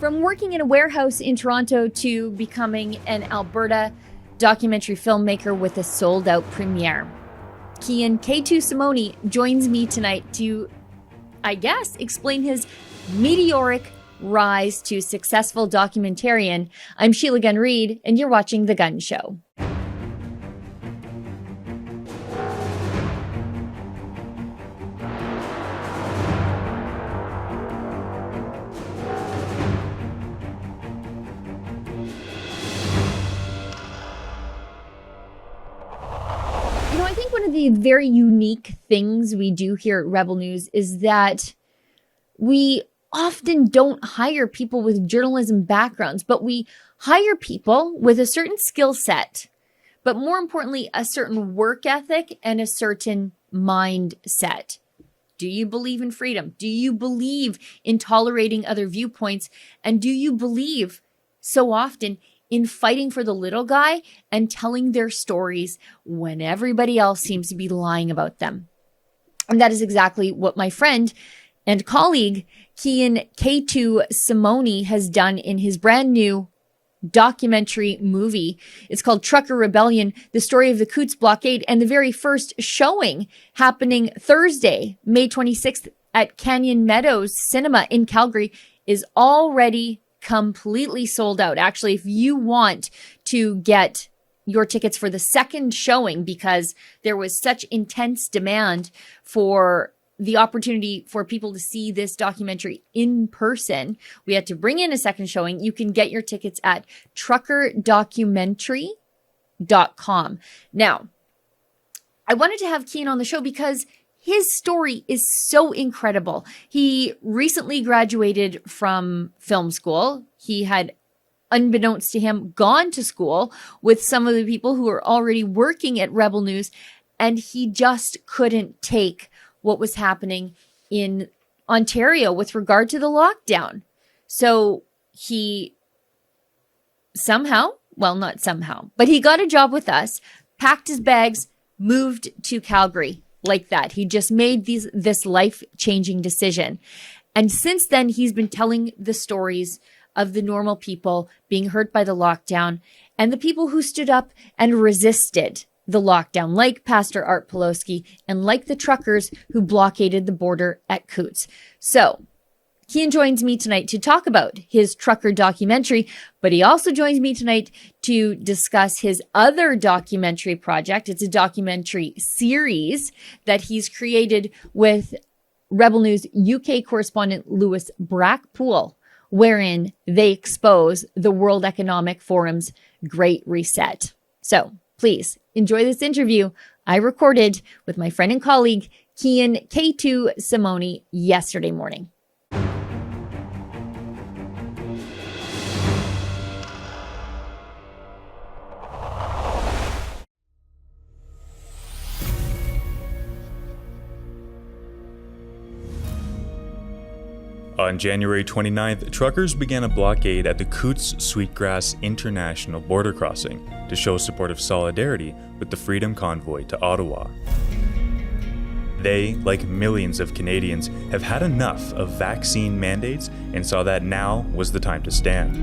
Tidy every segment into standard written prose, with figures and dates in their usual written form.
From working in a warehouse in Toronto to becoming an Alberta documentary filmmaker with a sold-out premiere, Kian Simone joins me tonight to, I guess, explain his meteoric rise to successful documentarian. I'm Sheila Gunn Reid, and you're watching The Gunn Show. I think one of the very unique things we do here at Rebel News is that we often don't hire people with journalism backgrounds, but we hire people with a certain skill set, but more importantly, a certain work ethic and a certain mindset. Do you believe in freedom? Do you believe in tolerating other viewpoints? And do you believe so often in fighting for the little guy and telling their stories when everybody else seems to be lying about them? And that is exactly what my friend and colleague, Kian Simone, has done in his brand new documentary movie. It's called Trucker Rebellion, the story of the Coutts blockade, and the very first showing happening Thursday, May 26th at Canyon Meadows Cinema in Calgary is already completely sold out. Actually, if you want to get your tickets for the second showing, because there was such intense demand for the opportunity for people to see this documentary in person, we had to bring in a second showing. You can get your tickets at truckerdocumentary.com. Now, I wanted to have Kian on the show because his story is so incredible. He recently graduated from film school. He had, unbeknownst to him, gone to school with some of the people who are already working at Rebel News, and he just couldn't take what was happening in Ontario with regard to the lockdown. So he somehow, well, not somehow, but he got a job with us, packed his bags, moved to Calgary. Like that. He just made this life-changing decision. And since then, he's been telling the stories of the normal people being hurt by the lockdown and the people who stood up and resisted the lockdown, like Pastor Art Pawlowski and like the truckers who blockaded the border at Coutts. So Kian joins me tonight to talk about his trucker documentary, but he also joins me tonight to discuss his other documentary project. It's a documentary series that he's created with Rebel News UK correspondent Lewis Brackpool, wherein they expose the World Economic Forum's Great Reset. So please enjoy this interview I recorded with my friend and colleague, Kian Simone, yesterday morning. On January 29th, truckers began a blockade at the Coutts Sweetgrass International border crossing to show support of solidarity with the Freedom Convoy to Ottawa. They, like millions of Canadians, have had enough of vaccine mandates and saw that now was the time to stand.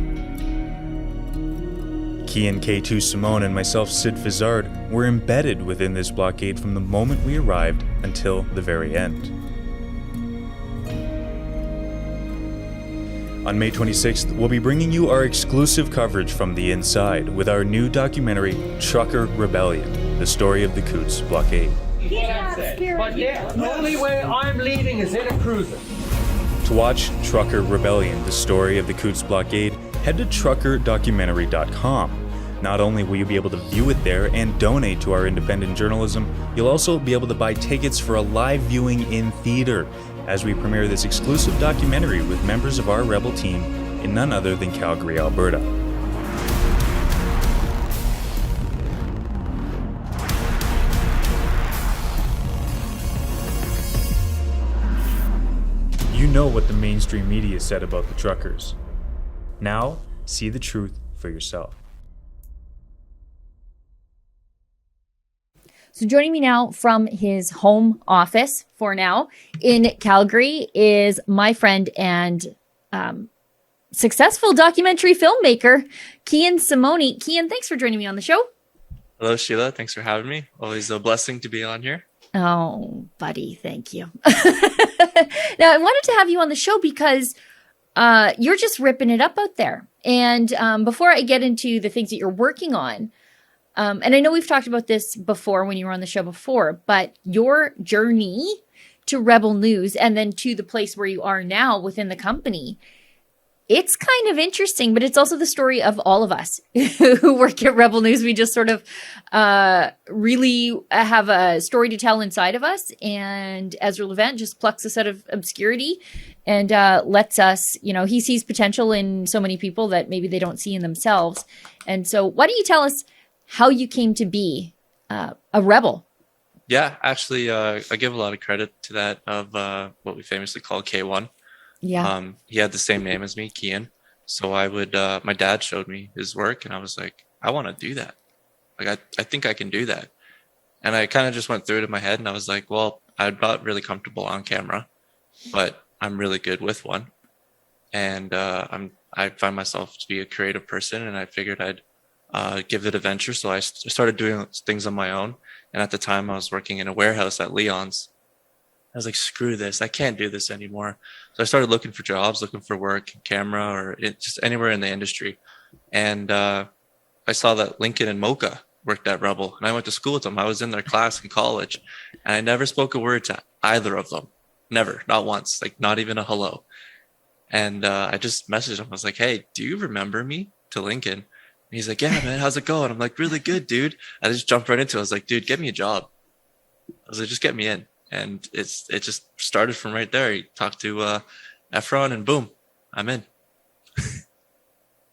Kian Simone and myself, Sid Fizzard, were embedded within this blockade from the moment we arrived until the very end. On May 26th, we'll be bringing you our exclusive coverage from the inside with our new documentary, Trucker Rebellion, the story of the Coutts blockade. But the only way I'm leaving is in a cruiser. To watch Trucker Rebellion, the story of the Coutts blockade, head to truckerdocumentary.com. Not only will you be able to view it there and donate to our independent journalism, you'll also be able to buy tickets for a live viewing in theater as we premiere this exclusive documentary with members of our Rebel team in none other than Calgary, Alberta. You know what the mainstream media said about the truckers. Now, see the truth for yourself. So joining me now from his home office for now in Calgary is my friend and successful documentary filmmaker, Kian Simone. Kian, thanks for joining me on the show. Hello, Sheila. Thanks for having me. Always a blessing to be on here. Oh, buddy, thank you. Now, I wanted to have you on the show because you're just ripping it up out there. And before I get into the things that you're working on, and I know we've talked about this before when you were on the show before, but your journey to Rebel News and then to the place where you are now within the company, it's kind of interesting, but it's also the story of all of us who work at Rebel News. We just sort of really have a story to tell inside of us. And Ezra Levant just plucks us out of obscurity and lets us, he sees potential in so many people that maybe they don't see in themselves. And so why don't you tell us how you came to be a rebel? Yeah, actually, I give a lot of credit to that of what we famously call K1. Yeah. He had the same name as me, Kian. So my dad showed me his work and I was like, I want to do that. Like, I think I can do that. And I kind of just went through it in my head and I was like, well, I'm not really comfortable on camera, but I'm really good with one. And I find myself to be a creative person and I figured I'd give it a venture. So I started doing things on my own. And at the time I was working in a warehouse at Leon's. I was like, screw this. I can't do this anymore. So I started looking for jobs, looking for work, camera, or just anywhere in the industry. And I saw that Lincoln and Mocha worked at Rebel. And I went to school with them. I was in their class in college. And I never spoke a word to either of them. Never. Not once. Like, not even a hello. And I just messaged him. I was like, hey, do you remember me? To Lincoln. And he's like, yeah, man, how's it going? I'm like, really good, dude. I just jumped right into it. I was like, dude, get me a job. I was like, just get me in. And it just started from right there. He talked to Efron and boom, I'm in.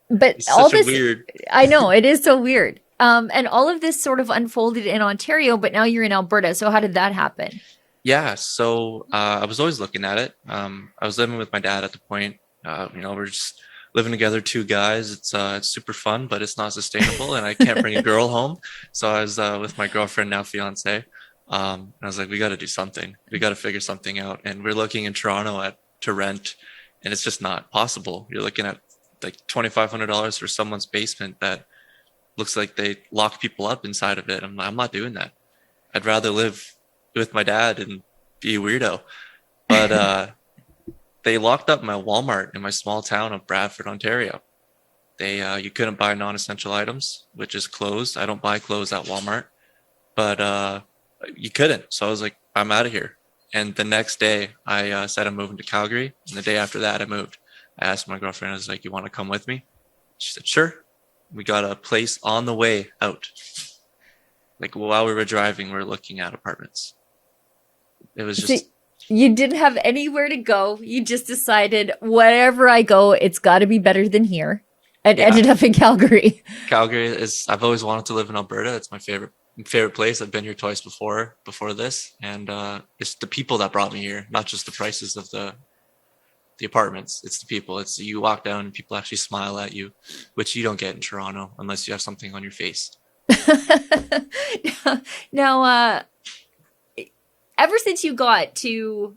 But it's all such this, a weird. I know, it is so weird. And all of this sort of unfolded in Ontario, but now you're in Alberta. So how did that happen? Yeah, so I was always looking at it. I was living with my dad at the point. We're just living together, two guys. It's super fun, but it's not sustainable, and I can't bring a girl home. So I was with my girlfriend, now fiance. And I was like, we got to do something. We got to figure something out. And we're looking in Toronto to rent, and it's just not possible. You're looking at like $2,500 for someone's basement that looks like they lock people up inside of it. I'm not doing that. I'd rather live with my dad and be a weirdo. But they locked up my Walmart in my small town of Bradford, Ontario. You couldn't buy non-essential items, which is closed. I don't buy clothes at Walmart, but you couldn't. So I was like, I'm out of here. And the next day I said I'm moving to Calgary. And the day after that I moved. I asked my girlfriend, I was like, you want to come with me? She said, sure. We got a place on the way out. Like, while we were driving, we were looking at apartments. It was just... You didn't have anywhere to go. You just decided, wherever I go, it's got to be better than here. And ended up in Calgary. Calgary I've always wanted to live in Alberta. It's my favorite place. I've been here twice before this, and it's the people that brought me here, not just the prices of the apartments. It's the people. It's you walk down and people actually smile at you, which you don't get in Toronto unless you have something on your face. Now, ever since you got to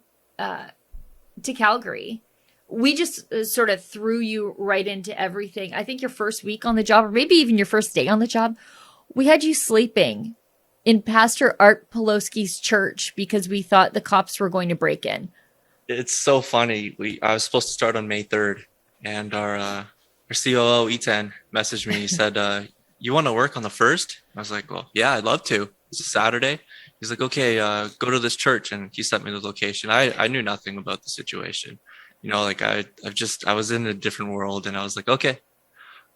Calgary, we just sort of threw you right into everything. I think your first week on the job, or maybe even your first day on the job, we had you sleeping in Pastor Art Poloski's church because we thought the cops were going to break in. It's so funny. I was supposed to start on May 3rd, and our COO, Etan, messaged me. He said, you want to work on the 1st? I was like, well, yeah, I'd love to. It's a Saturday. He's like, okay, go to this church. And he sent me the location. I knew nothing about the situation. Like I was in a different world, and I was like, okay.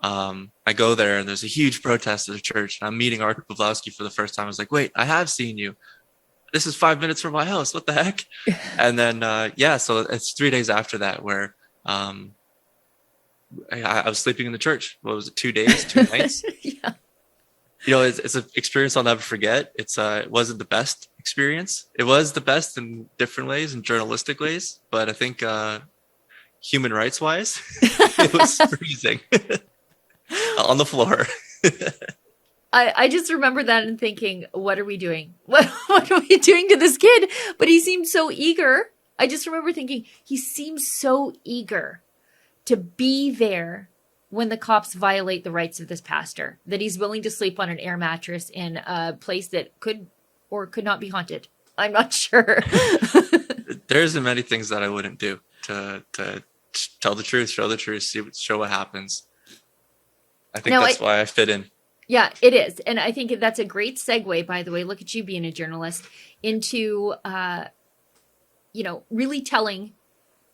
I go there and there's a huge protest at the church, and I'm meeting Art Pawlowski for the first time. I was like, wait, I have seen you. This is 5 minutes from my house. What the heck? And then, so it's 3 days after that where I was sleeping in the church. What was it? 2 days, 2 nights? Yeah. It's an experience I'll never forget. It wasn't the best experience. It was the best in different ways and journalistic ways, but I think human rights wise, it was freezing on the floor. I just remember that and thinking, what are we doing? What are we doing to this kid? But he seemed so eager. I just remember thinking, he seems so eager to be there when the cops violate the rights of this pastor, that he's willing to sleep on an air mattress in a place that could or could not be haunted. I'm not sure. There isn't many things that I wouldn't do to tell the truth, show the truth, show what happens. I think that's why I fit in. Yeah, it is. And I think that's a great segue, by the way. Look at you being a journalist into, really telling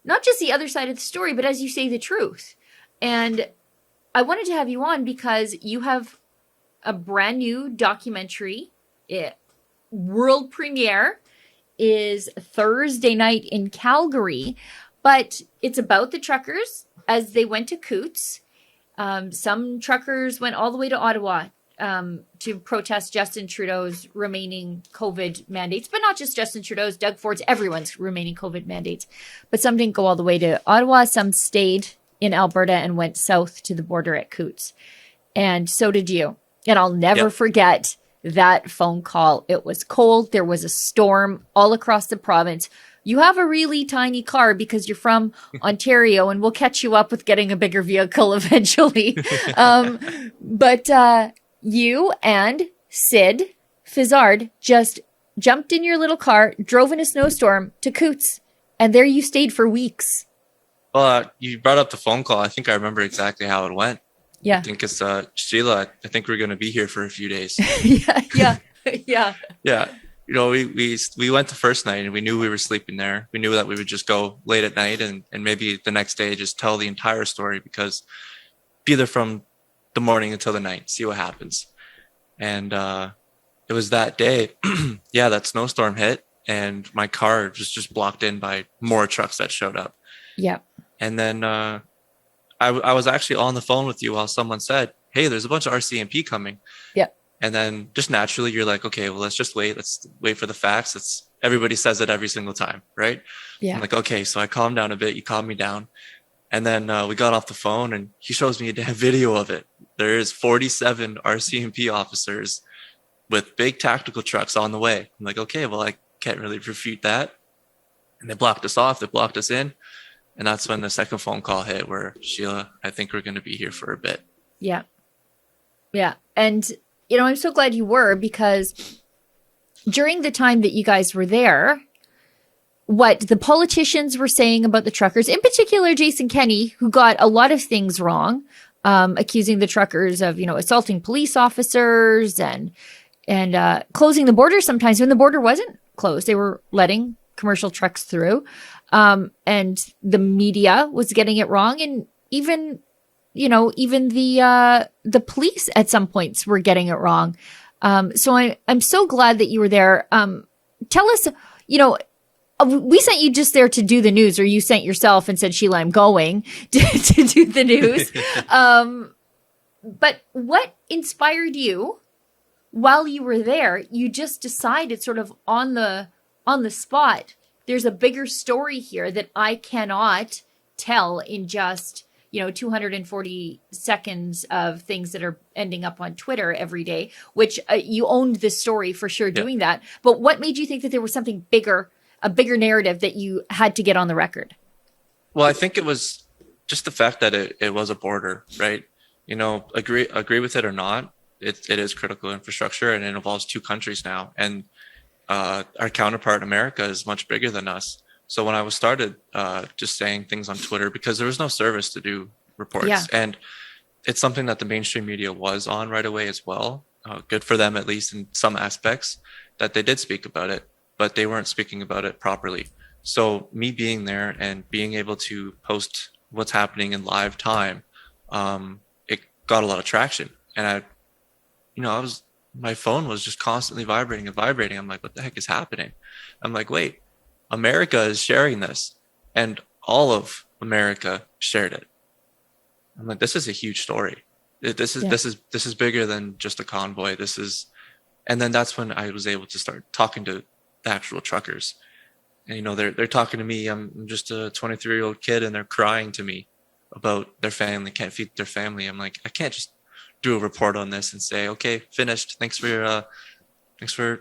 not just the other side of the story, but as you say, the truth. And I wanted to have you on because you have a brand new documentary. World premiere is Thursday night in Calgary, but it's about the truckers as they went to Coutts. Some truckers went all the way to Ottawa to protest Justin Trudeau's remaining COVID mandates, but not just Justin Trudeau's, Doug Ford's, everyone's remaining COVID mandates. But some didn't go all the way to Ottawa. Some stayed in Alberta and went south to the border at Coutts. And so did you. And I'll never forget that phone call. It was cold. There was a storm all across the province. You have a really tiny car because you're from Ontario, and we'll catch you up with getting a bigger vehicle eventually. But you and Sid Fizzard just jumped in your little car, drove in a snowstorm to Coutts, and there you stayed for weeks. Well, you brought up the phone call. I think I remember exactly how it went. Yeah. I think it's Sheila. I think we're going to be here for a few days. Yeah. Yeah. We went the first night and we knew we were sleeping there. We knew that we would just go late at night and maybe the next day just tell the entire story, because be there from the morning until the night, see what happens. And it was that day, that snowstorm hit and my car was just blocked in by more trucks that showed up. Yeah. And then I was actually on the phone with you while someone said, hey, there's a bunch of RCMP coming. Yeah. And then just naturally you're like, okay, well, let's just wait. Let's wait for the facts. Everybody says it every single time, right? Yeah. I'm like, okay, so I calmed down a bit. You calmed me down. And then we got off the phone and he shows me a damn video of it. There is 47 RCMP officers with big tactical trucks on the way. I'm like, okay, well, I can't really refute that. And they blocked us off. They blocked us in. And that's when the second phone call hit where, Sheila, I think we're going to be here for a bit. Yeah. Yeah. And, I'm so glad you were, because during the time that you guys were there, what the politicians were saying about the truckers, in particular, Jason Kenney, who got a lot of things wrong, accusing the truckers of, assaulting police officers and closing the border sometimes when the border wasn't closed. They were letting commercial trucks through. And the media was getting it wrong. And even the police at some points were getting it wrong. So I'm so glad that you were there. Tell us, we sent you just there to do the news, or you sent yourself and said, Sheila, I'm going to do the news. But what inspired you while you were there? You just decided sort of on the spot, there's a bigger story here that I cannot tell in just, 240 seconds of things that are ending up on Twitter every day, which you owned this story for sure doing that. But what made you think that there was something bigger, a bigger narrative that you had to get on the record? Well, I think it was just the fact that it was a border, right? Agree with it or not, it is critical infrastructure and it involves two countries now. And our counterpart in America is much bigger than us. So when I was started just saying things on Twitter, because there was no service to do reports, and it's something that the mainstream media was on right away as well. Good for them, at least in some aspects, that they did speak about it, but they weren't speaking about it properly. So me being there and being able to post what's happening in live time, it got a lot of traction. And my phone was just constantly vibrating and vibrating. I'm like, what the heck is happening? I'm like, wait, America is sharing this, and all of America shared it. I'm like, this is a huge story. This is bigger than just a convoy. And then that's when I was able to start talking to the actual truckers. And they're talking to me. I'm just a 23-year-old kid, and they're crying to me about their family, can't feed their family. I'm like, I can't just do a report on this and say, okay, finished. Thanks for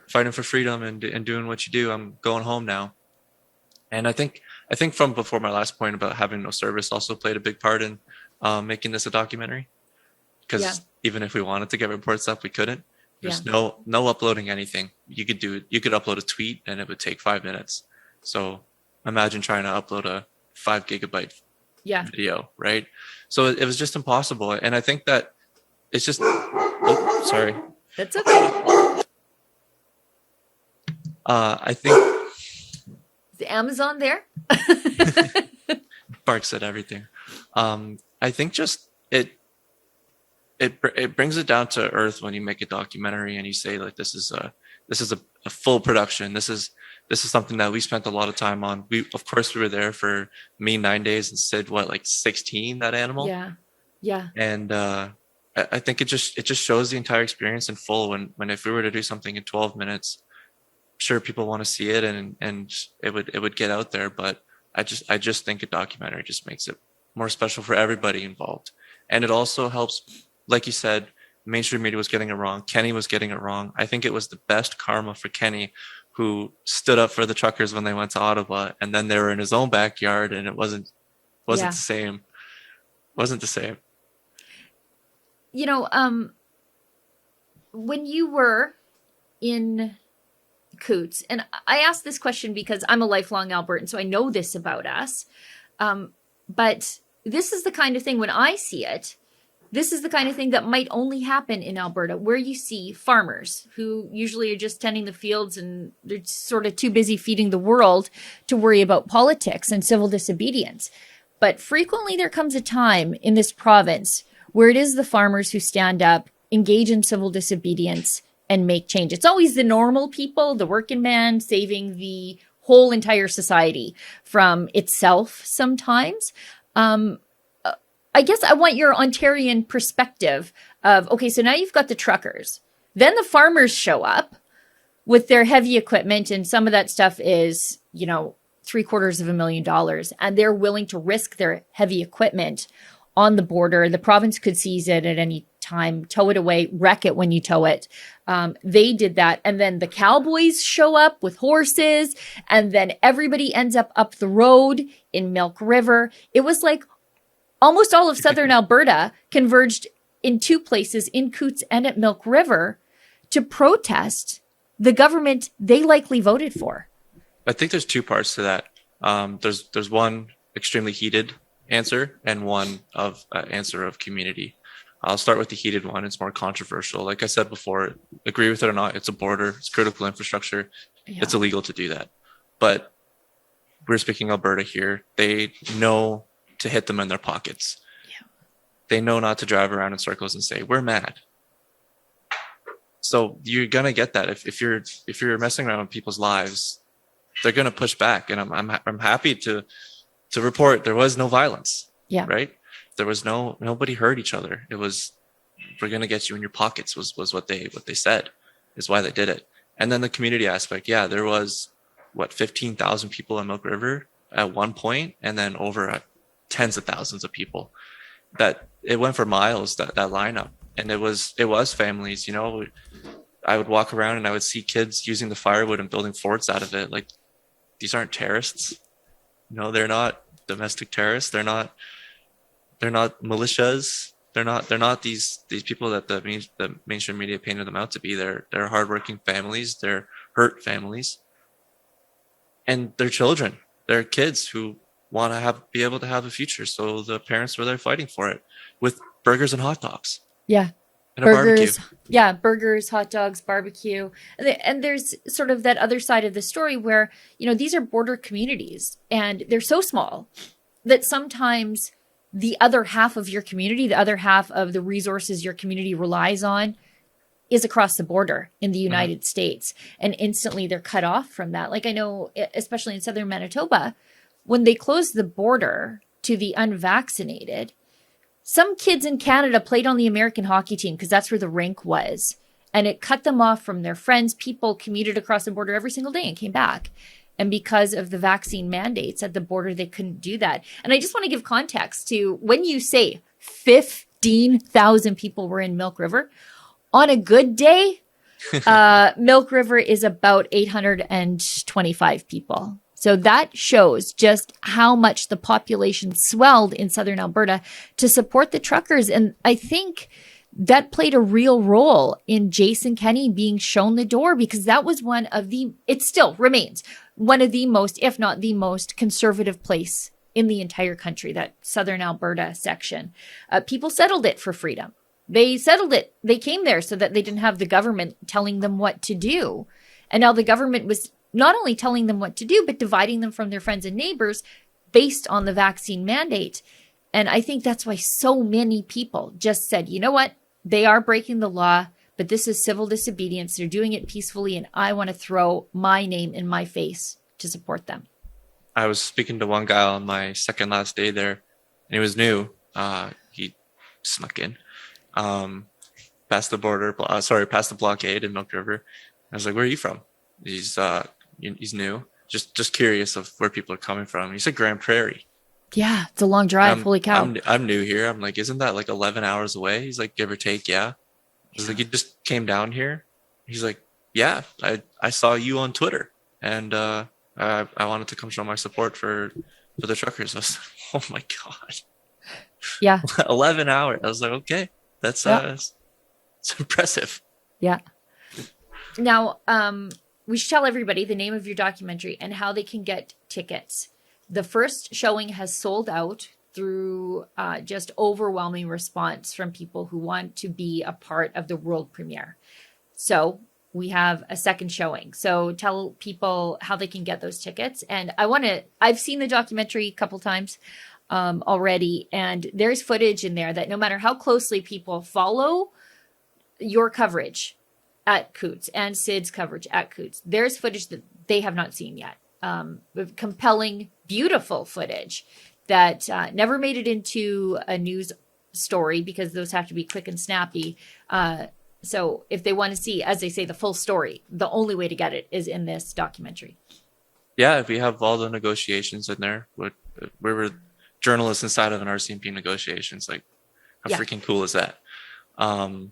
fighting for freedom and doing what you do. I'm going home now. And I think I think from before my last point about having no service also played a big part in making this a documentary. Because even if we wanted to get reports up, we couldn't. There's no uploading anything. You could upload a tweet and it would take 5 minutes. So imagine trying to upload a 5 gigabyte video, right? So it was just impossible. And I think that it's just, sorry. That's okay. I think. Is Amazon there? Barks at everything. I think just it brings it down to earth when you make a documentary and you say like this is a full production. This is something that we spent a lot of time on. We were there for me 9 days and Sid like 16, that animal. Yeah. And I think it just shows the entire experience in full. When if we were to do something in 12 minutes, sure, people want to see it and it would get out there, but I just think a documentary just makes it more special for everybody involved. And it also helps, like you said, mainstream media was getting it wrong. Kenney was getting it wrong. I think it was the best karma for Kenney, who stood up for the truckers when they went to Ottawa, and then they were in his own backyard, and it wasn't the same. Wasn't the same. You know, when you were in Coutts, and I asked this question because I'm a lifelong Albertan, so I know this about us. But this is the kind of thing, when I see it, this is the kind of thing that might only happen in Alberta, where you see farmers who usually are just tending the fields and they're sort of too busy feeding the world to worry about politics and civil disobedience. But frequently there comes a time in this province where it is the farmers who stand up, engage in civil disobedience, and make change. It's always the normal people, the working man, saving the whole entire society from itself sometimes. I guess I want your Ontarian perspective of, okay, so now you've got the truckers. Then the farmers show up with their heavy equipment, and some of that stuff is, $750,000, and they're willing to risk their heavy equipment on the border. The province could seize it at any time, tow it away, wreck it when you tow it. They did that. And then the cowboys show up with horses, and then everybody ends up the road in Milk River. It was like almost all of southern Alberta converged in two places, in Coutts and at Milk River, to protest the government they likely voted for. I think there's two parts to that. There's one extremely heated answer and one answer of community. I'll start with the heated one. It's more controversial. Like I said before, agree with it or not, it's a border, it's critical infrastructure. Yeah. It's illegal to do that. But we're speaking Alberta here. They know to hit them in their pockets. Yeah. They know not to drive around in circles and say, we're mad. So you're going to get that. If you're messing around with people's lives, they're going to push back. And I'm happy to report there was no violence. Yeah. Right. There was nobody hurt each other. It was, we're going to get you in your pockets was what they said is why they did it. And then the community aspect. Yeah. There was 15,000 people in Milk River at one point, and then over tens of thousands of people. That it went for miles, that lineup. And it was families, I would walk around and I would see kids using the firewood and building forts out of it. Like, these aren't terrorists. They're not domestic terrorists. They're not militias. They're not these people that the mainstream media painted them out to be. They're hardworking families. They're hurt families. And they're children. They're kids who want to be able to have a future. So the parents were there fighting for it with burgers and hot dogs. Yeah. And burgers. Yeah. Burgers, hot dogs, barbecue. And there's sort of that other side of the story where, these are border communities and they're so small that sometimes the other half of your community, the other half of the resources your community relies on is across the border in the United States. And instantly they're cut off from that. Like I know, especially in southern Manitoba, when they closed the border to the unvaccinated, some kids in Canada played on the American hockey team because that's where the rink was. And it cut them off from their friends. People commuted across the border every single day and came back. And because of the vaccine mandates at the border, they couldn't do that. And I just want to give context to when you say 15,000 people were in Milk River, on a good day, Milk River is about 825 people. So that shows just how much the population swelled in southern Alberta to support the truckers. And I think that played a real role in Jason Kenney being shown the door, because that was it still remains one of the most, if not the most conservative place in the entire country, that southern Alberta section. People settled it for freedom. They settled it. They came there so that they didn't have the government telling them what to do. And now the government was not only telling them what to do, but dividing them from their friends and neighbors based on the vaccine mandate. And I think that's why so many people just said, you know what? They are breaking the law, but this is civil disobedience. They're doing it peacefully, and I want to throw my name in my face to support them. I was speaking to one guy on my second last day there, and he was new. He snuck in, past the blockade in Milk River. I was like, "Where are you from?" He's new, just curious of where people are coming from. He said Grand Prairie. Yeah, it's a long drive. Holy cow! I'm new here. I'm like, isn't that like 11 hours away? He's like, give or take, yeah. I was like, you just came down here? He's like, yeah. I saw you on Twitter, and I wanted to come show my support for the truckers. I was like, oh my god. Yeah. 11 hours. I was like, okay, that's it's impressive. Yeah. Now, we should tell everybody the name of your documentary and how they can get tickets. The first showing has sold out through just overwhelming response from people who want to be a part of the world premiere. So we have a second showing. So tell people how they can get those tickets. And I've seen the documentary a couple times already, and there's footage in there that no matter how closely people follow your coverage at Coutts and Sid's coverage at Coutts, there's footage that they have not seen yet. Compelling, beautiful footage that never made it into a news story because those have to be quick and snappy. So if they want to see, as they say, the full story, the only way to get it is in this documentary. Yeah, we have all the negotiations in there. We were journalists inside of an RCMP negotiations. Like, how freaking cool is that? So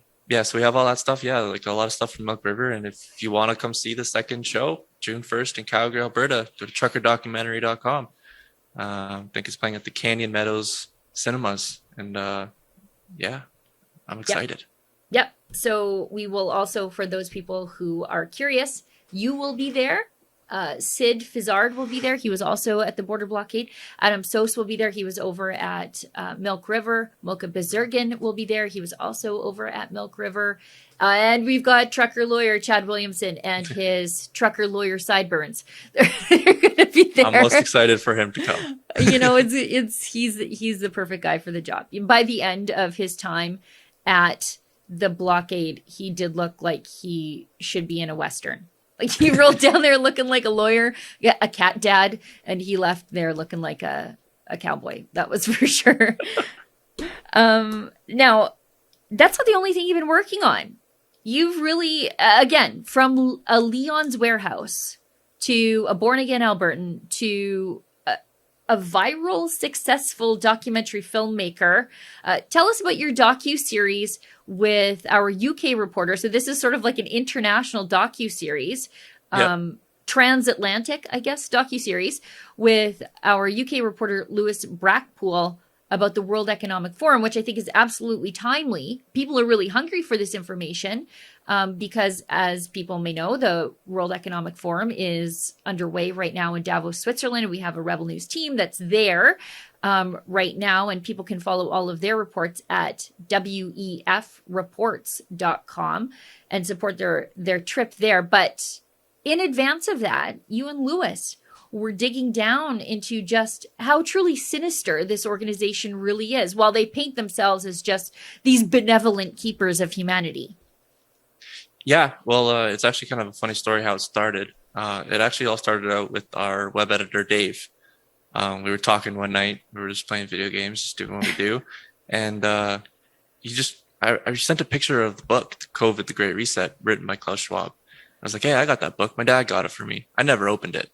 we have all that stuff. Yeah, like a lot of stuff from Milk River. And if you want to come see the second show, June 1st in Calgary, Alberta, go to truckerdocumentary.com. I think it's playing at the Canyon Meadows Cinemas. And I'm excited. Yep. So we will also, for those people who are curious, you will be there. Sid Fizzard will be there. He was also at the border blockade. Adam Sos will be there. He was over at Milk River. Mocha Bezergan will be there. He was also over at Milk River. And we've got trucker lawyer Chad Williamson and his trucker lawyer sideburns. They're going to be there. I'm most excited for him to come. He's the perfect guy for the job. By the end of his time at the blockade, he did look like he should be in a Western. Like, he rolled down there looking like a lawyer, a cat dad, and he left there looking like a cowboy. That was for sure. Now, that's not the only thing you've been working on. You've really, again, from a Leon's Warehouse to a born-again Albertan to a viral, successful documentary filmmaker. Tell us about your docu-series with our UK reporter. So this is sort of like an international docu-series, transatlantic, I guess, docu-series with our UK reporter, Lewis Brackpool, about the World Economic Forum, which I think is absolutely timely. People are really hungry for this information because, as people may know, the World Economic Forum is underway right now in Davos, Switzerland. We have a Rebel News team that's there right now, and people can follow all of their reports at wefreports.com and support their trip there. But in advance of that, you and Lewis were digging down into just how truly sinister this organization really is, while they paint themselves as just these benevolent keepers of humanity. Yeah, well, it's actually kind of a funny story how it started. It actually all started out with our web editor, Dave. We were talking one night. We were just playing video games, just doing what we do. And I sent a picture of the book, COVID, The Great Reset, written by Klaus Schwab. I was like, hey, I got that book. My dad got it for me. I never opened it.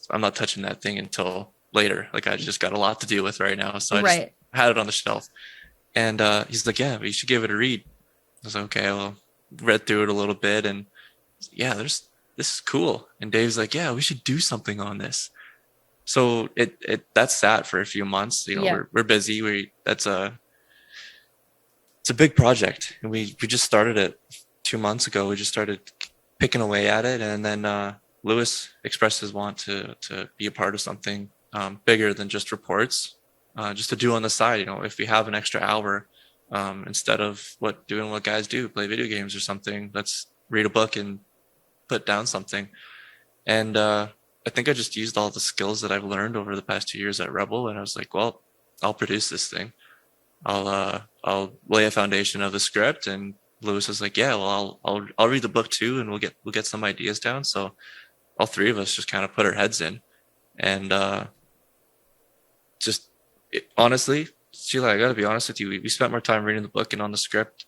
I'm not touching that thing until later. Like, I just got a lot to deal with right now. So I just had it on the shelf. And he's like, yeah, but you should give it a read. I was like, okay, well, read through it a little bit. And yeah, there's this is cool. And Dave's like, yeah, we should do something on this. So that sat for a few months. We're busy. It's a big project, and we just started it 2 months ago. We just started picking away at it, and then Lewis expressed his want to be a part of something bigger than just reports, just to do on the side. If we have an extra hour, instead of doing what guys do, play video games or something, let's read a book and put down something. And I think I just used all the skills that I've learned over the past 2 years at Rebel, and I was like, well, I'll produce this thing. I'll lay a foundation of the script. And Lewis was like, yeah, well, I'll read the book too, and we'll get some ideas down. So all three of us just kind of put our heads in, and honestly, Sheila, I gotta be honest with you, we spent more time reading the book and on the script.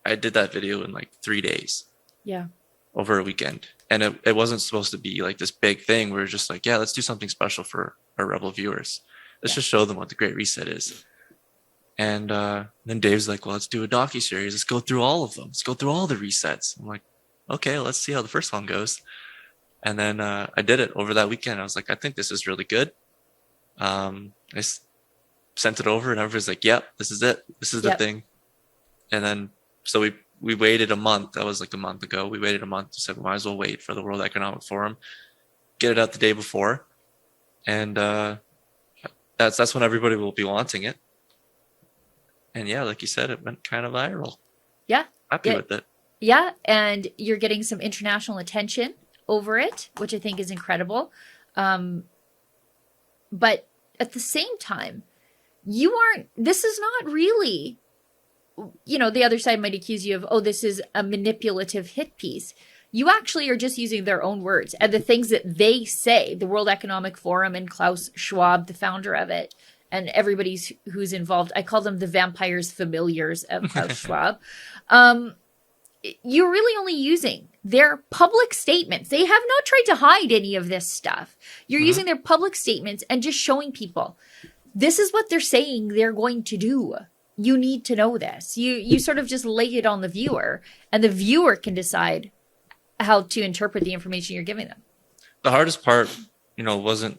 I did that video in like 3 days. Yeah. Over a weekend. And it wasn't supposed to be like this big thing. We were just like, yeah, let's do something special for our Rebel viewers. Let's just show them what the Great Reset is. And then Dave's like, well, let's do a docuseries. Let's go through all of them. Let's go through all the resets. I'm like, okay, let's see how the first one goes. And then I did it over that weekend. I was like, I think this is really good. I sent it over, and everybody's like, yep, this is it. This is the thing. And then, so we waited a month. That was like a month ago. We waited a month. Said we might as well wait for the World Economic Forum, get it out the day before, and that's when everybody will be wanting it. And yeah, like you said, it went kind of viral. Yeah, happy with it. Yeah, and you're getting some international attention over it, which I think is incredible. But at the same time, this is not really, the other side might accuse you of, oh, this is a manipulative hit piece. You actually are just using their own words and the things that they say, the World Economic Forum and Klaus Schwab, the founder of it, and everybody who's involved. I call them the vampires familiars of Klaus Schwab. You're really only using their public statements. They have not tried to hide any of this stuff. You're using their public statements and just showing people, this is what they're saying they're going to do. You need to know this. You sort of just lay it on the viewer, and the viewer can decide how to interpret the information you're giving them. The hardest part, the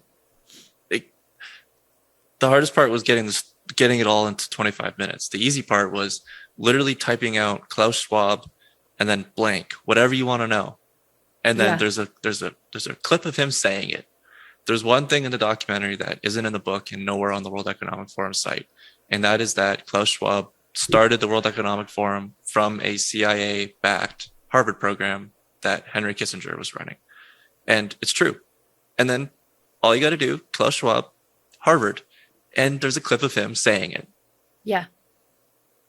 hardest part was getting it all into 25 minutes. The easy part was literally typing out Klaus Schwab and then blank, whatever you want to know. And then there's a clip of him saying it. There's one thing in the documentary that isn't in the book and nowhere on the World Economic Forum site. And that is that Klaus Schwab started the World Economic Forum from a CIA-backed Harvard program that Henry Kissinger was running. And it's true. And then all you got to do, Klaus Schwab, Harvard, and there's a clip of him saying it. Yeah.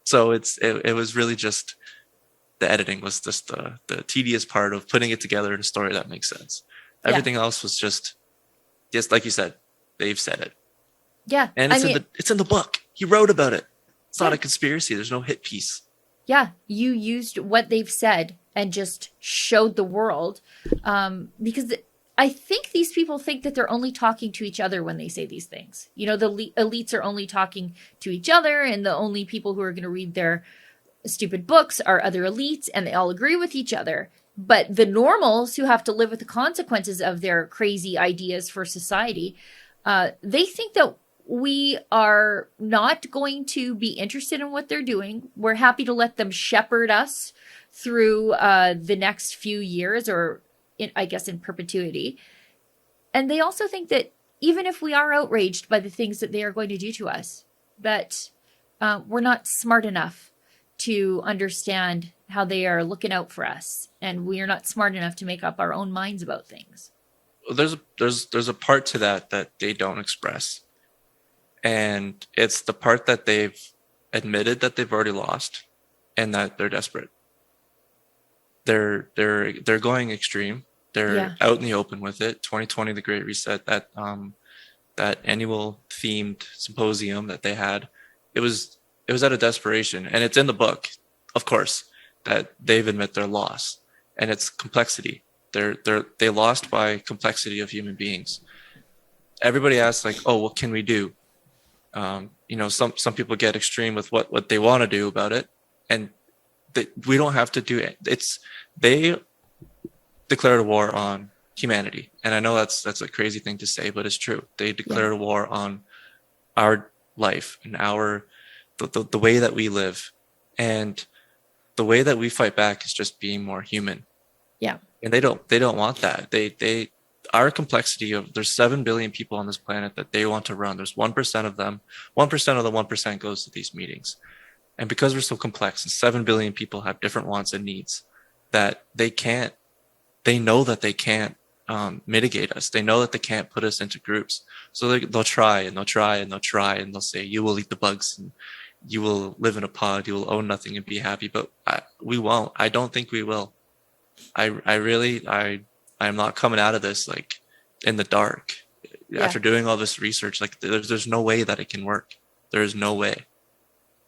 So it was really just, the editing was just the tedious part of putting it together in a story that makes sense. Everything else was just like you said, Dave said it. Yeah. And it's in the book. He wrote about it. It's not a conspiracy. There's no hit piece. Yeah. You used what they've said and just showed the world. Because I think these people think that they're only talking to each other when they say these things. The elites are only talking to each other, and the only people who are going to read their stupid books are other elites, and they all agree with each other. But the normals who have to live with the consequences of their crazy ideas for society, they think that we are not going to be interested in what they're doing. We're happy to let them shepherd us through the next few years, or I guess in perpetuity. And they also think that even if we are outraged by the things that they are going to do to us, that we're not smart enough to understand how they are looking out for us, and we are not smart enough to make up our own minds about things. There's a part to that they don't express, and it's the part that they've admitted that they've already lost, and that they're desperate. They're going extreme. They're out in the open with it. 2020, the Great Reset, that annual themed symposium that they had, it was out of desperation, and it's in the book, of course, that they've admit their loss, and it's complexity. They lost by complexity of human beings. Everybody asks like, oh, what can we do? Some people get extreme with what they want to do about it, and we don't have to do it. declared a war on humanity. And I know that's a crazy thing to say, but it's true. They declared a war on our life and the way that we live. And the way that we fight back is just being more human. Yeah. And they don't want that. Our complexity of, there's 7 billion people on this planet that they want to run. There's 1% of them. 1% of the 1% goes to these meetings. And because we're so complex and 7 billion people have different wants and needs, that they know that they can't mitigate us. They know that they can't put us into groups. So they'll try and they'll try and they'll try and they'll say, you will eat the bugs and you will live in a pod, you will own nothing and be happy. But we won't. I don't think we will. I'm not coming out of this like in the dark. After doing all this research, like there's no way that it can work. There is no way.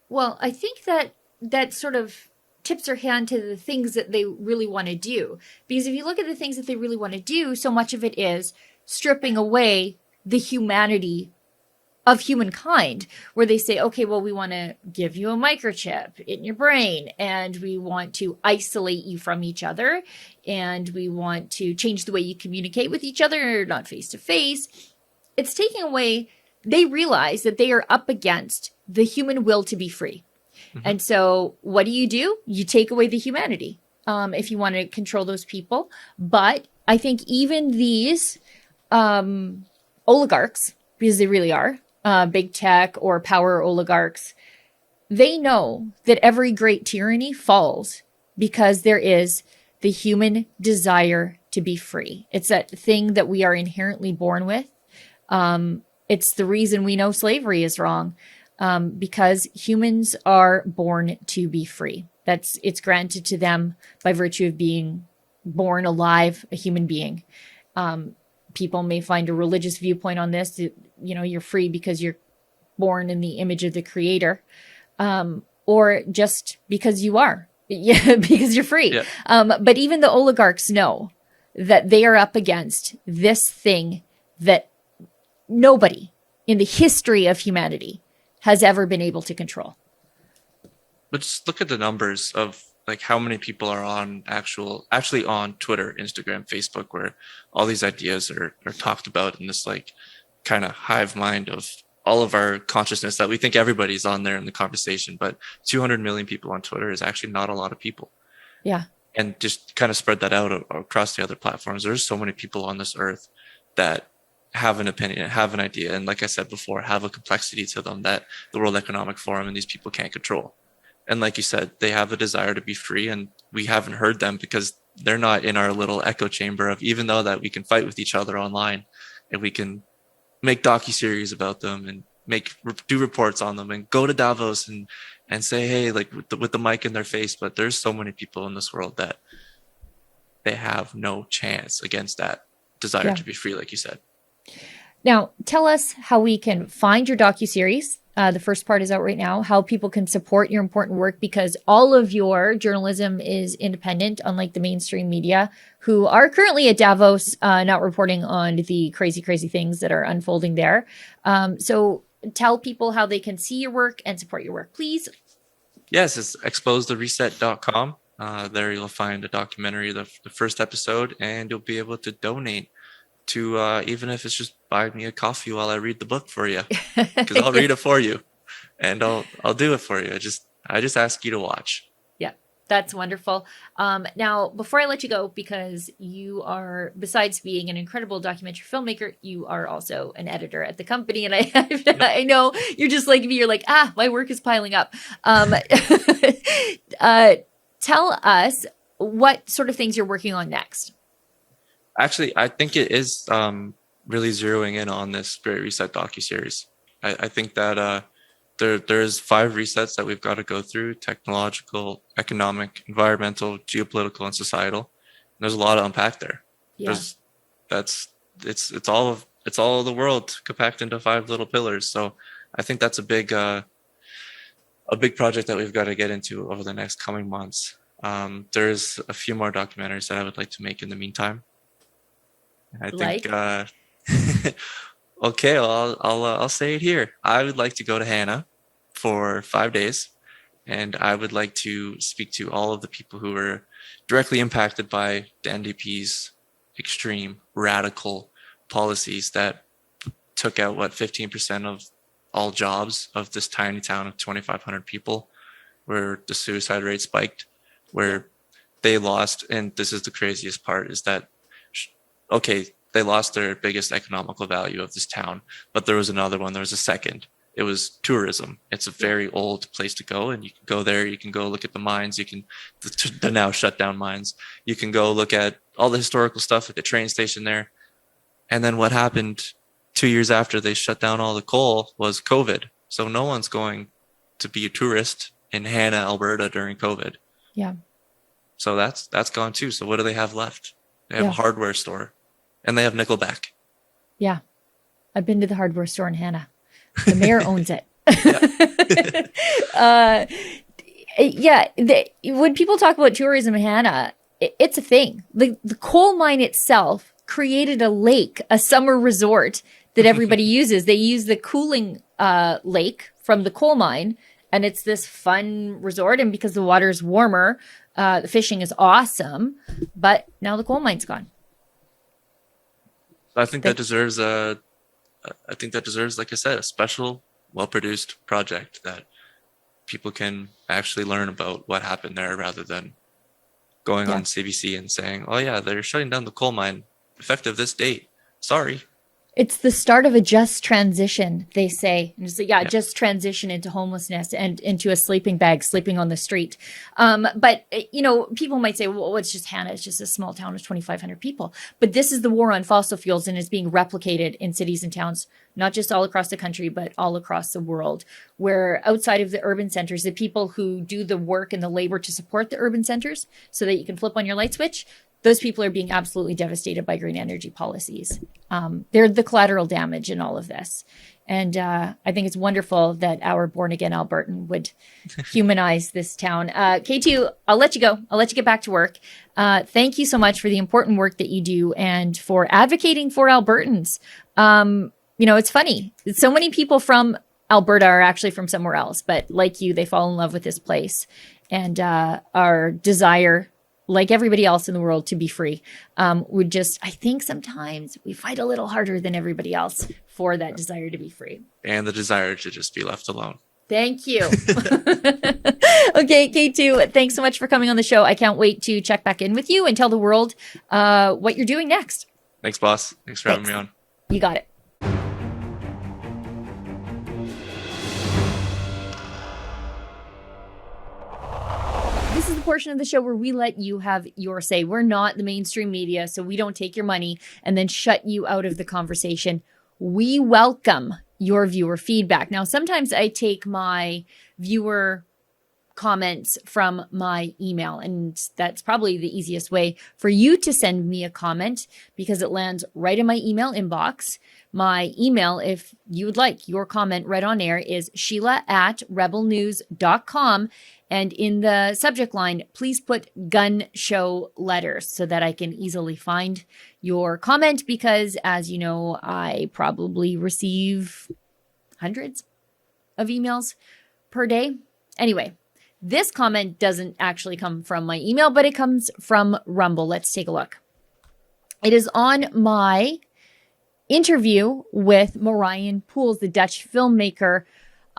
Well, I think that sort of tips our hand to the things that they really want to do. Because if you look at the things that they really want to do, so much of it is stripping away the humanity of humankind, where they say, okay, well, we want to give you a microchip in your brain, and we want to isolate you from each other, and we want to change the way you communicate with each other, not face to face. It's taking away, they realize that they are up against the human will to be free. Mm-hmm. And so what do? You take away the humanity if you want to control those people. But I think even these oligarchs, because they really are, big tech or power oligarchs, they know that every great tyranny falls because there is the human desire to be free. It's that thing that we are inherently born with. It's the reason we know slavery is wrong, because humans are born to be free. It's granted to them by virtue of being born alive, a human being. People may find a religious viewpoint on this. You're free because you're born in the image of the Creator, or just because you are, because you're free. Yeah. But even the oligarchs know that they are up against this thing that nobody in the history of humanity has ever been able to control. But just look at the numbers of like how many people are on actually on Twitter, Instagram, Facebook, where all these ideas are talked about in this like kind of hive mind of all of our consciousness that we think everybody's on there in the conversation. But 200 million people on Twitter is actually not a lot of people. Yeah. And just kind of spread that out across the other platforms. There's so many people on this earth that have an opinion, have an idea, and like I said before, have a complexity to them that the World Economic Forum and these people can't control. And like you said, they have a desire to be free, and we haven't heard them because they're not in our little echo chamber of, even though that we can fight with each other online and we can make docuseries about them and do reports on them and go to Davos and say, hey, like with the mic in their face. But there's so many people in this world that they have no chance against that desire to be free, like you said. Now, tell us how we can find your docuseries. The first part is out right now, how people can support your important work, because all of your journalism is independent, unlike the mainstream media, who are currently at Davos, not reporting on the crazy, crazy things that are unfolding there. So tell people how they can see your work and support your work, please. Yes, it's exposethereset.com. There you'll find a documentary, the first episode, and you'll be able to donate to even if it's just buy me a coffee while I read the book for you, because I'll read it for you and I'll do it for you. I just ask you to watch. Yeah, that's wonderful. Now, before I let you go, because you are, besides being an incredible documentary filmmaker, you are also an editor at the company. And I know you're just like me. You're like, my work is piling up. Tell us what sort of things you're working on next. Actually, I think it is really zeroing in on this Great Reset docuseries. I think that there's 5 resets that we've got to go through: technological, economic, environmental, geopolitical, and societal. And there's a lot to unpack there. Yeah. It's all of the world compact into 5 little pillars. So I think that's a big project that we've got to get into over the next coming months. There's a few more documentaries that I would like to make in the meantime. I think, okay, I'll say it here. I would like to go to Hannah for 5 days And I would like to speak to all of the people who were directly impacted by the NDP's extreme, radical policies that took out, 15% of all jobs of this tiny town of 2,500 people, where the suicide rate spiked, where they lost, and this is the craziest part, is that, okay, they lost their biggest economical value of this town, but there was another one, there was a second. It was tourism. It's a very old place to go, and you can go there, you can go look at the mines, the now shut down mines. You can go look at all the historical stuff at the train station there. And then what happened 2 years after they shut down all the coal was COVID. So no one's going to be a tourist in Hannah, Alberta during COVID. Yeah. So that's gone too. So what do they have left? They have a hardware store, and they have Nickelback. Yeah. I've been to the hardware store in Hannah. The mayor owns it. When people talk about tourism in Hannah, it's a thing. The coal mine itself created a lake, a summer resort that everybody uses. They use the cooling lake from the coal mine, and it's this fun resort. And because the water is warmer, the fishing is awesome. But now the coal mine's gone. I think that deserves like I said, a special, well-produced project that people can actually learn about what happened there, rather than going on CBC and saying, oh yeah, they're shutting down the coal mine effective this date. Sorry. It's the start of a just transition, they say. And it's just transition into homelessness and into a sleeping bag, sleeping on the street. But people might say, well, it's just Hannah. It's just a small town of 2,500 people. But this is the war on fossil fuels, and is being replicated in cities and towns, not just all across the country, but all across the world, where outside of the urban centers, the people who do the work and the labor to support the urban centers so that you can flip on your light switch, those people are being absolutely devastated by green energy policies. They're the collateral damage in all of this. And I think it's wonderful that our born-again Albertan would humanize this town. K2, I'll let you go. I'll let you get back to work. Thank you so much for the important work that you do and for advocating for Albertans. It's funny. So many people from Alberta are actually from somewhere else, but like you, they fall in love with this place. And our desire, like everybody else in the world, to be free, would just, I think sometimes we fight a little harder than everybody else for that desire to be free. And the desire to just be left alone. Thank you. Okay, K2, thanks so much for coming on the show. I can't wait to check back in with you and tell the world what you're doing next. Thanks, boss. Thanks for having me on. You got it. This is the portion of the show where we let you have your say. We're not the mainstream media, so we don't take your money and then shut you out of the conversation. We welcome your viewer feedback. Now, sometimes I take my viewer comments from my email, and that's probably the easiest way for you to send me a comment, because it lands right in my email inbox. My email, if you would like your comment read on air, is sheila@rebelnews.com. And in the subject line, please put Gunn Show letters so that I can easily find your comment, because as you know, I probably receive hundreds of emails per day. Anyway, this comment doesn't actually come from my email, but it comes from Rumble. Let's take a look. It is on my interview with Marion Pools, the Dutch filmmaker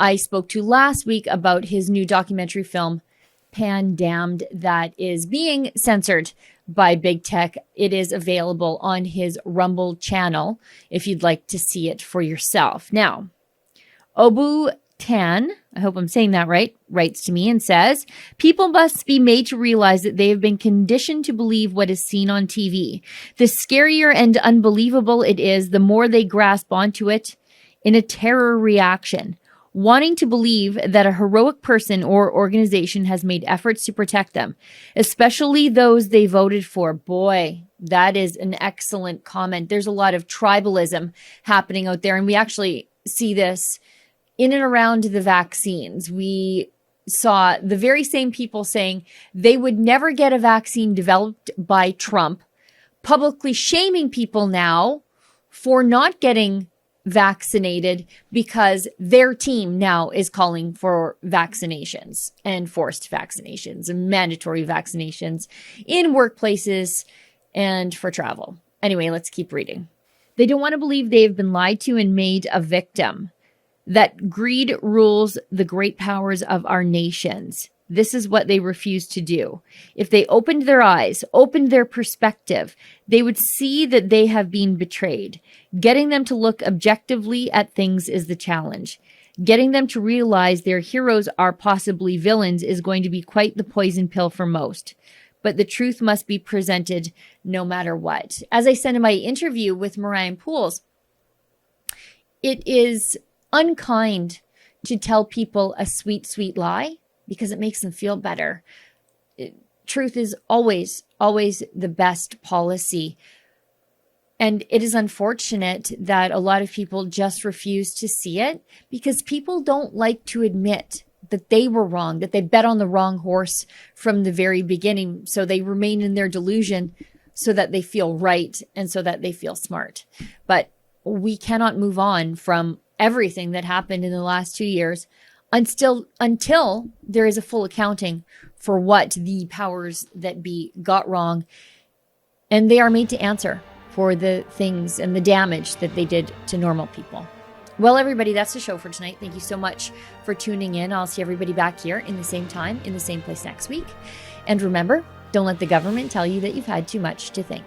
I spoke to last week about his new documentary film, Pan-Damned, that is being censored by big tech. It is available on his Rumble channel if you'd like to see it for yourself. Now, Obu Tan, I hope I'm saying that right, writes to me and says, people must be made to realize that they have been conditioned to believe what is seen on TV. The scarier and unbelievable it is, the more they grasp onto it in a terror reaction, wanting to believe that a heroic person or organization has made efforts to protect them, especially those they voted for. Boy, that is an excellent comment. There's a lot of tribalism happening out there, and we actually see this in and around the vaccines. We saw the very same people saying they would never get a vaccine developed by Trump, publicly shaming people now for not getting vaccinated because their team now is calling for vaccinations and forced vaccinations and mandatory vaccinations in workplaces and for travel. Anyway, let's keep reading. They don't want to believe they've been lied to and made a victim, that greed rules the great powers of our nations. This is what they refuse to do. If they opened their eyes, opened their perspective, they would see that they have been betrayed. Getting them to look objectively at things is the challenge. Getting them to realize their heroes are possibly villains is going to be quite the poison pill for most. But the truth must be presented no matter what. As I said in my interview with Marianne Pools, it is unkind to tell people a sweet, sweet lie because it makes them feel better. Truth is always, always the best policy. And it is unfortunate that a lot of people just refuse to see it because people don't like to admit that they were wrong, that they bet on the wrong horse from the very beginning. So they remain in their delusion so that they feel right and so that they feel smart. But we cannot move on from everything that happened in the last 2 years until there is a full accounting for what the powers that be got wrong. And they are made to answer for the things and the damage that they did to normal people. Well, everybody, that's the show for tonight. Thank you so much for tuning in. I'll see everybody back here in the same time, in the same place next week. And remember, don't let the government tell you that you've had too much to think.